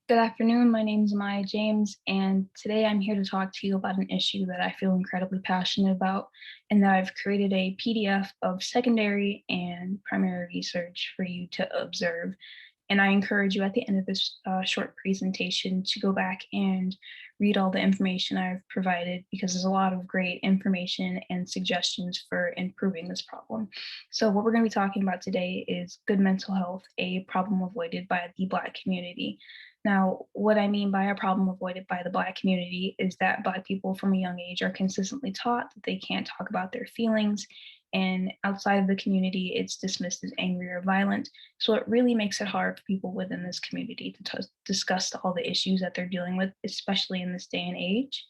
Good afternoon. My name is Amija James, and today I'm here to talk to you about an issue that I feel incredibly passionate about, and that I've created a PDF of secondary and primary research for you to observe. And I encourage you at the end of this short presentation to go back and read all the information I've provided because there's a lot of great information and suggestions for improving this problem. So what we're going to be talking about today is good mental health, a problem avoided by the Black community. Now, what I mean by a problem avoided by the Black community is that Black people from a young age are consistently taught that they can't talk about their feelings, and outside of the community, it's dismissed as angry or violent. So it really makes it hard for people within this community to discuss all the issues that they're dealing with, especially in this day and age.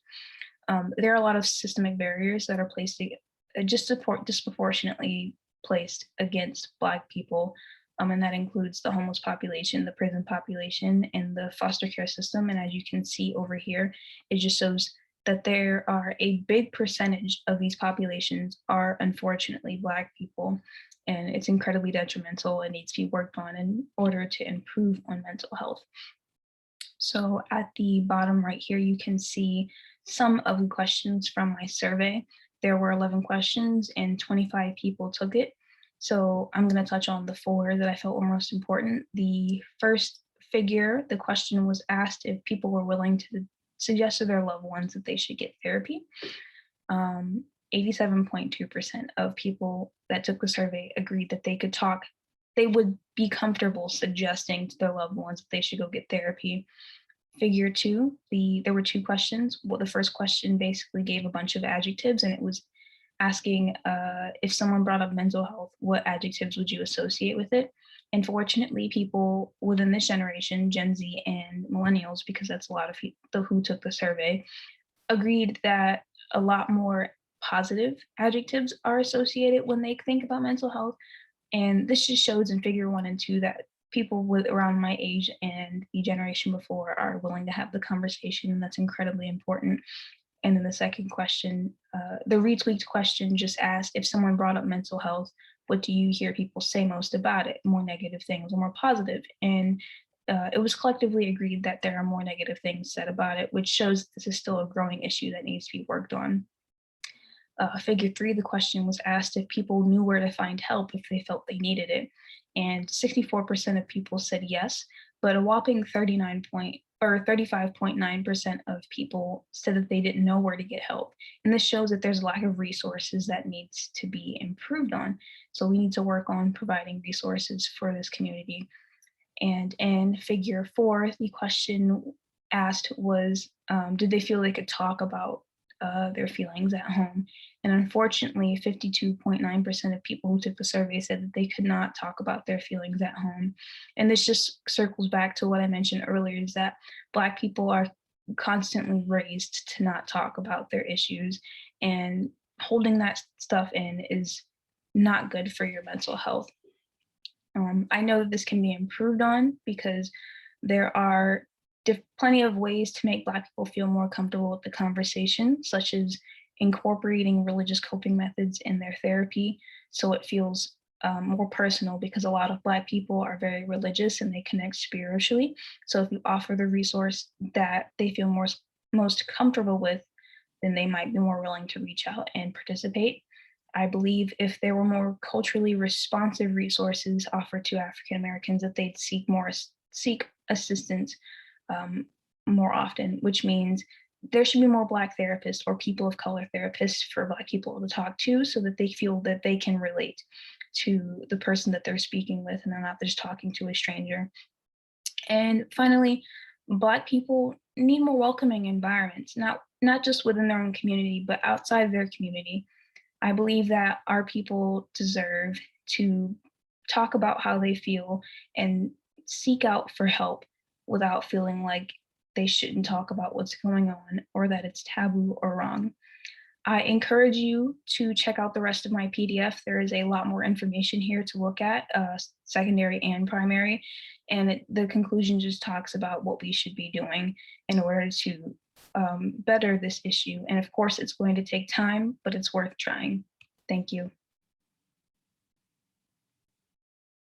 There are a lot of systemic barriers that are placed disproportionately placed against Black people, and that includes the homeless population, the prison population, and the foster care system. And as you can see over here, it just shows that there are a big percentage of these populations are unfortunately Black people, and it's incredibly detrimental and needs to be worked on in order to improve on mental health. So at the bottom right here, you can see some of the questions from my survey. There were 11 questions and 25 people took it. So I'm going to touch on the 4 that I felt were most important. The first figure, the question was asked if people were willing to suggest to their loved ones that they should get therapy. 87.2% of people that took the survey agreed that they would be comfortable suggesting to their loved ones that they should go get therapy. Figure 2, there were 2 questions. Well, the first question basically gave a bunch of adjectives, and it was asking if someone brought up mental health, what adjectives would you associate with it? And fortunately, people within this generation, Gen Z and millennials, because that's a lot of people who took the survey, agreed that a lot more positive adjectives are associated when they think about mental health. And this just shows in figure 1 and 2 that people with around my age and the generation before are willing to have the conversation, and that's incredibly important. And then the second question, the retweaked question just asked if someone brought up mental health, what do you hear people say most about it? More negative things or more positive? And it was collectively agreed that there are more negative things said about it, which shows this is still a growing issue that needs to be worked on. Figure 3, the question was asked if people knew where to find help if they felt they needed it. And 64% of people said yes, but a whopping 35.9% of people said that they didn't know where to get help. And this shows that there's a lack of resources that needs to be improved on. So we need to work on providing resources for this community. And in figure 4, the question asked was, did they feel they could talk about their feelings at home? And unfortunately, 52.9% of people who took the survey said that they could not talk about their feelings at home. And this just circles back to what I mentioned earlier, is that Black people are constantly raised to not talk about their issues, and holding that stuff in is not good for your mental health. I know that this can be improved on because there are plenty of ways to make Black people feel more comfortable with the conversation, such as incorporating religious coping methods in their therapy so it feels more personal, because a lot of Black people are very religious and they connect spiritually. So if you offer the resource that they feel most comfortable with, then they might be more willing to reach out and participate. I believe if there were more culturally responsive resources offered to African Americans, that they'd seek assistance more often, which means there should be more Black therapists or people of color therapists for Black people to talk to, so that they feel that they can relate to the person that they're speaking with and they're not just talking to a stranger. And finally, Black people need more welcoming environments, not just within their own community, but outside their community. I believe that our people deserve to talk about how they feel and seek out for help without feeling like they shouldn't talk about what's going on or that it's taboo or wrong. I encourage you to check out the rest of my PDF. There is a lot more information here to look at, secondary and primary, and the conclusion just talks about what we should be doing in order to better this issue. And of course, it's going to take time, but it's worth trying. Thank you.